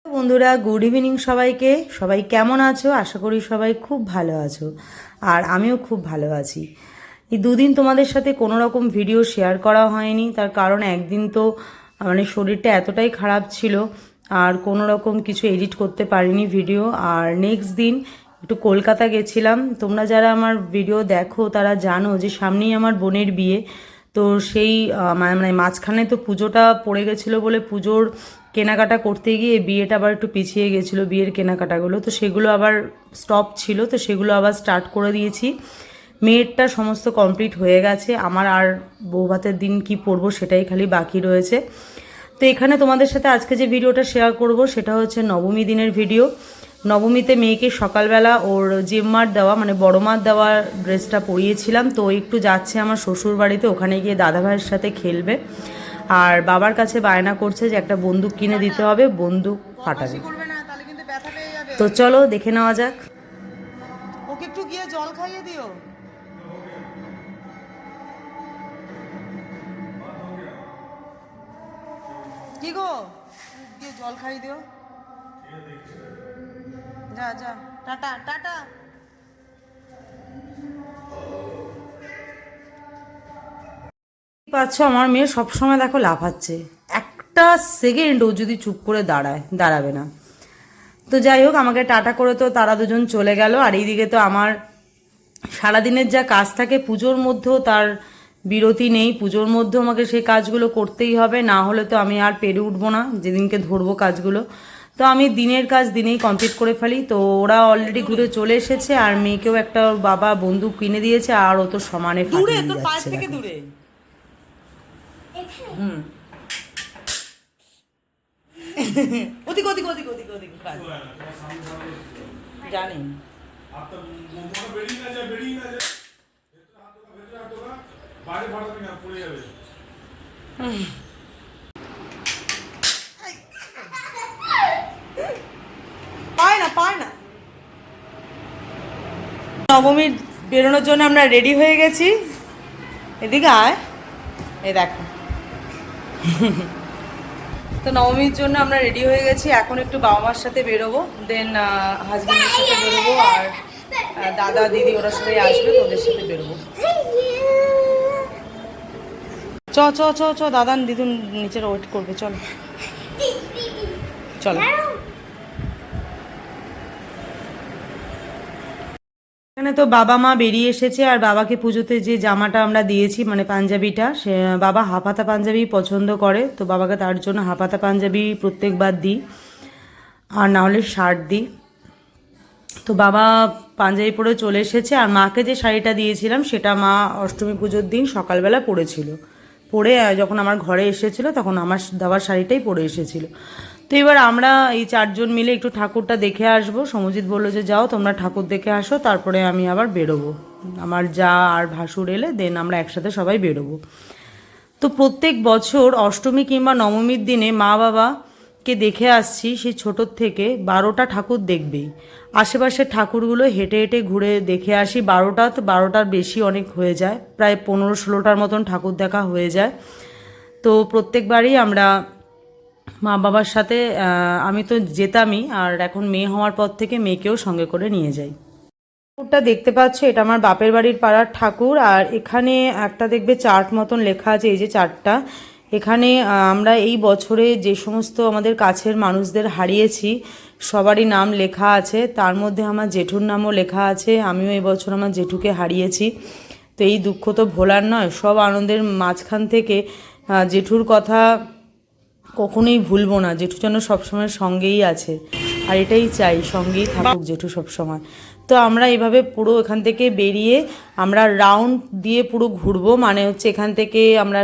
বন্ধুরা, good evening সবাইকে। সবাই কেমন আছো? আশা করি সবাই খুব ভালো আছো, আর আমিও খুব ভালো আছি। এই দুদিন তোমাদের সাথে কোনো রকম ভিডিও শেয়ার করা হয়নি, তার কারণ একদিন তো মানে শরীরটা এতটাই খারাপ ছিল আর কোনো রকম কিছু এডিট করতে পারিনি ভিডিও। আর নেক্সট দিন একটু কলকাতা গেছিলাম। তোমরা যারা আমার ভিডিও দেখো তারা জানো যে সামনেই আমার বোনের বিয়ে। তো সেই মানে মাঝখানে তো পুজোটা পড়ে গেছিলো বলে পুজোর কেনাকাটা করতে গিয়ে বিয়েটা আবার একটু পিছিয়ে গেছিলো, বিয়ের কেনাকাটাগুলো তো সেগুলো আবার স্টপ ছিল, তো সেগুলো আবার স্টার্ট করে দিয়েছি। মেয়েরটা সমস্ত কমপ্লিট হয়ে গেছে, আমার আর বৌভাতের দিন কি পরবো সেটাই খালি বাকি রয়েছে। তো এখানে তোমাদের সাথে আজকে যে ভিডিওটা শেয়ার করব সেটা হচ্ছে নবমী দিনের ভিডিও। নবমীতে মেয়েকে সকালবেলা ওর জিম্মার দেওয়া মানে বড় মার দেওয়া ড্রেসটা পরিয়েছিলাম, তো একটু যাচ্ছে আমার শ্বশুর বাড়িতে, ওখানে গিয়ে দাদাভাইয়ের সাথে খেলবে। আর বাবার কাছে বায়না করছে যে একটা বন্দুক কিনে দিতে হবে, বন্দুক ফাটাবে। তো চলো দেখে নেওয়া যাক। ওকে একটু গিয়ে জল খাইয়ে দিও। কি গো, গিয়ে জল খাইয়ে দিও। যা যা, টাটা টাটা। পাচ্ছ আমার মেয়ে সবসময় দেখো লাফাচ্ছে, একটা সেকেন্ড ও যদি চুপ করে দাঁড়াবে না। তো যাই হোক, আমাকে টাটা করে তো তারা দুজন চলে গেল। আর এইদিকে তো আমার সারাদিনের যা কাজ থাকে পুজোর মধ্যেও তার বিরতি নেই, পুজোর মধ্যেও আমাকে সেই কাজগুলো করতেই হবে, না হলে তো আমি আর পেরে উঠবো না যেদিনকে ধরবো কাজগুলো। তো আমি দিনের কাজ দিনেই কমপ্লিট করে ফেলি। তো ওরা অলরেডি ঘুরে চলে এসেছে, আর মেয়েকেও একটা ওর বাবা বন্দুক কিনে দিয়েছে, আর ও তো সমানে ফাটিয়ে যাচ্ছে দেখো। হুম, ওদিক ওদিক ওদিক ওদিক ওদিক জানি। পায় না পায় না। নবমীর বেরোনোর জন্য আমরা রেডি হয়ে গেছি। এদিকে আয়, এই দেখো। তো নবমীর জন্য আমরা রেডি হয়ে গেছি, এখন একটু বাবা মার সাথে বেরোবো, দেন হাজবেন্ডের সাথে বেরোবো, আর দাদা দিদি ওরা সবাই আসবে, তো ওদের সাথে বেরোবো। চ চ চ চ, দাদা দিদুন নিচের ওয়েট করবে, চলো চলো। এখানে তো বাবা মা বেরিয়ে এসেছে, আর বাবাকে পুজোতে যে জামাটা আমরা দিয়েছি মানে পাঞ্জাবিটা, সে বাবা হাফ হাতা পাঞ্জাবি পছন্দ করে, তো বাবাকে তার জন্য হাফ হাতা পাঞ্জাবি প্রত্যেকবার দিই, আর না হলে শার্ট দিই। তো বাবা পাঞ্জাবি পরে চলে এসেছে, আর মাকে যে শাড়িটা দিয়েছিলাম সেটা মা অষ্টমী পুজোর দিন সকালবেলা পরেছিল, পরে যখন আমার ঘরে এসেছিল তখন আমার দেওয়ার শাড়িটাই পরে এসেছিল। তো এবার আমরা এই চারজন মিলে একটু ঠাকুরটা দেখে আসবো। সমজিৎ বললো যে যাও তোমরা ঠাকুর দেখে আসো, তারপরে আমি আবার বেরোবো, আমার যা আর ভাসুর এলে দেন আমরা একসাথে সবাই বেরোবো। তো প্রত্যেক বছর অষ্টমী কিংবা নবমীর দিনে মা বাবাকে দেখে আসছি সেই ছোটোর থেকে, 12টা ঠাকুর দেখবেই। আশেপাশের ঠাকুরগুলো হেঁটে হেঁটে ঘুরে দেখে আসি, 12টা তো 12টার বেশি অনেক হয়ে যায়, প্রায় 15-16টার মতন ঠাকুর দেখা হয়ে যায়। তো প্রত্যেকবারই আমরা মা বাবার সাথে আমি তো যেতামই, আর এখন মেয়ে হওয়ার পর থেকে মেয়েকেও সঙ্গে করে নিয়ে যাই। ঠাকুরটা দেখতে পাচ্ছ, এটা আমার বাপের বাড়ির পাড়ার ঠাকুর, আর এখানে একটা দেখবে চার্ট মতন লেখা আছে, এই যে চার্টটা, এখানে আমরা এই বছরে যে সমস্ত আমাদের কাছের মানুষদের হারিয়েছি সবারই নাম লেখা আছে, তার মধ্যে আমার জেঠুর নামও লেখা আছে। আমিও এই বছর আমার জেঠুকে হারিয়েছি, তো এই দুঃখ তো ভোলার নয়। সব আনন্দের মাঝখান থেকে জেঠুর কথা কখনোই ভুলবো না, জেঠু যেন সবসময় সঙ্গেই আছে, আর এটাই চাই সঙ্গেই থাকুক জেঠু সবসময়। তো আমরা এভাবে পুরো এখান থেকে বেরিয়ে আমরা রাউন্ড দিয়ে পুরো ঘুরবো, মানে হচ্ছে এখান থেকে আমরা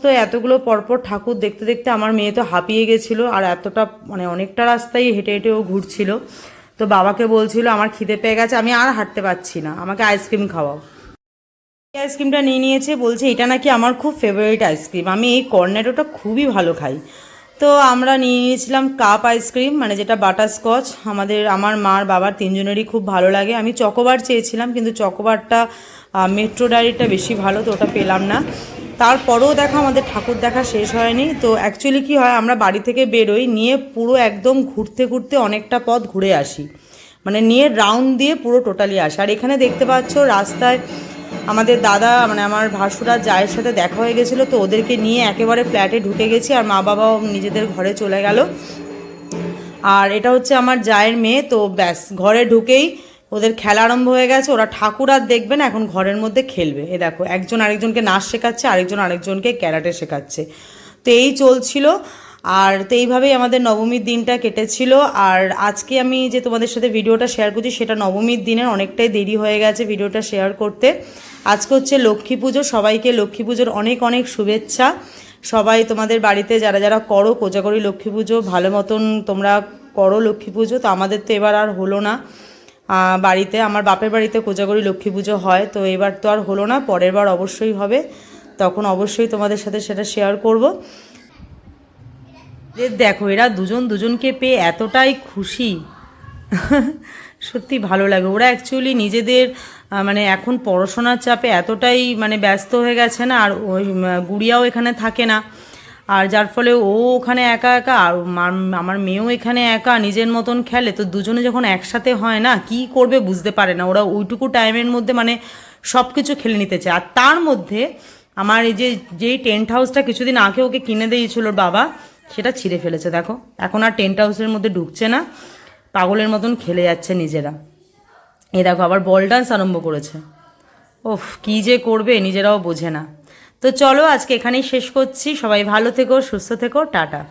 তো এতগুলো পরপর ঠাকুর দেখতে দেখতে আমার মেয়ে তো হাঁপিয়ে গেছিলো, আর এতটা মানে অনেকটা রাস্তায় হেঁটে হেঁটে ও ঘুরছিল। তো বাবাকে বলছিল আমার খিদে পেয়ে গেছে, আমি আর হাঁটতে পারছি না, আমাকে আইসক্রিম খাওয়াও। এই আইসক্রিমটা নিয়ে নিয়েছে, বলছে এটা নাকি আমার খুব ফেভারিট আইসক্রিম, আমি এই কর্নেটোটা খুবই ভালো খাই। তো আমরা নিয়ে নিয়েছিলাম কাপ আইসক্রিম, মানে যেটা বাটারস্কচ। আমার মার বাবার তিনজনেরই খুব ভালো লাগে। আমি চকোবার চেয়েছিলাম, কিন্তু চকোবারটা মেট্রো ডায়েরিটা বেশি ভালো, তো ওটা পেলাম না। তারপরেও দেখো আমাদের ঠাকুর দেখা শেষ হয়নি। তো অ্যাকচুয়ালি কি হয়, আমরা বাড়ি থেকে বেরোই, নিয়ে পুরো একদম ঘুরতে ঘুরতে অনেকটা পথ ঘুরে আসি, মানে নিয়ে রাউন্ড দিয়ে পুরো টোটালি আসে। আর এখানে দেখতে পাচ্ছ রাস্তায় আমাদের দাদা, মানে আমার ভাসুরা জায়ের সাথে দেখা হয়ে গেছিলো, তো ওদেরকে নিয়ে একেবারে ফ্ল্যাটে ঢুকে গেছি, আর মা বাবাও নিজেদের ঘরে চলে গেল। আর এটা হচ্ছে আমার জায়ের মেয়ে, তো ব্যাস ঘরে ঢুকেই ওদের খেলা আরম্ভ হয়ে গেছে। ওরা ঠাকুর আর দেখবে না, এখন ঘরের মধ্যে খেলবে। এ দেখো একজন আরেকজনকে নাচ শেখাচ্ছে, আরেকজন আরেকজনকে ক্যারাটে শেখাচ্ছে। তো এই চলছিল। আর তো এইভাবেই আমাদের নবমীর দিনটা কেটেছিল। আর আজকে আমি যে তোমাদের সাথে ভিডিওটা শেয়ার করছি, সেটা নবমীর দিনের অনেকটাই দেরি হয়ে গেছে ভিডিওটা শেয়ার করতে। আজকে হচ্ছে লক্ষ্মী পুজো, সবাইকে লক্ষ্মী পুজোর অনেক অনেক শুভেচ্ছা। সবাই তোমাদের বাড়িতে যারা যারা করো কোজাগরি লক্ষ্মী পুজো, ভালো মতন তোমরা করো লক্ষ্মী পুজো। তো আমাদের তো এবার আর হলো না বাড়িতে, আমার বাপের বাড়িতে কোজাগরি লক্ষ্মী পুজো হয়, তো এবার তো আর হলো না, পরের বার অবশ্যই হবে, তখন অবশ্যই তোমাদের সাথে সেটা শেয়ার করব। দেখো এরা দুজন দুজনকে পেয়ে এতটাই খুশি, সত্যি ভালো লাগে। ওরা অ্যাকচুয়ালি নিজেদের মানে এখন পড়াশোনার চাপে এতটাই মানে ব্যস্ত হয়ে গেছে না, আর ওই গুড়িয়াও এখানে থাকে না, আর যার ফলে ও ওখানে একা একা, আর আমার মেয়েও এখানে একা নিজের মতন খেলে। তো দুজনে যখন একসাথে হয় না, কি করবে বুঝতে পারে না, ওরা ওইটুকু টাইমের মধ্যে মানে সব কিছু খেলে নিতে চায়। আর তার মধ্যে আমার এই যেই টেন্ট হাউসটা কিছুদিন আগে ওকে কিনে দিয়েছিল ওর বাবা, সেটা ছিঁড়ে ফেলেছে। দেখো এখন আর টেন্ট হাউসের মধ্যে ঢুকছে না, পাগলের মতন খেলে যাচ্ছে নিজেরা। এ দেখো আবার বল ডান্স আরম্ভ করেছে। ওফ, কী যে করবে নিজেরাও বোঝে না। তো চলো আজকে এখানেই শেষ করছি। সবাই ভালো থেকো, সুস্থ থেকো, টাটা।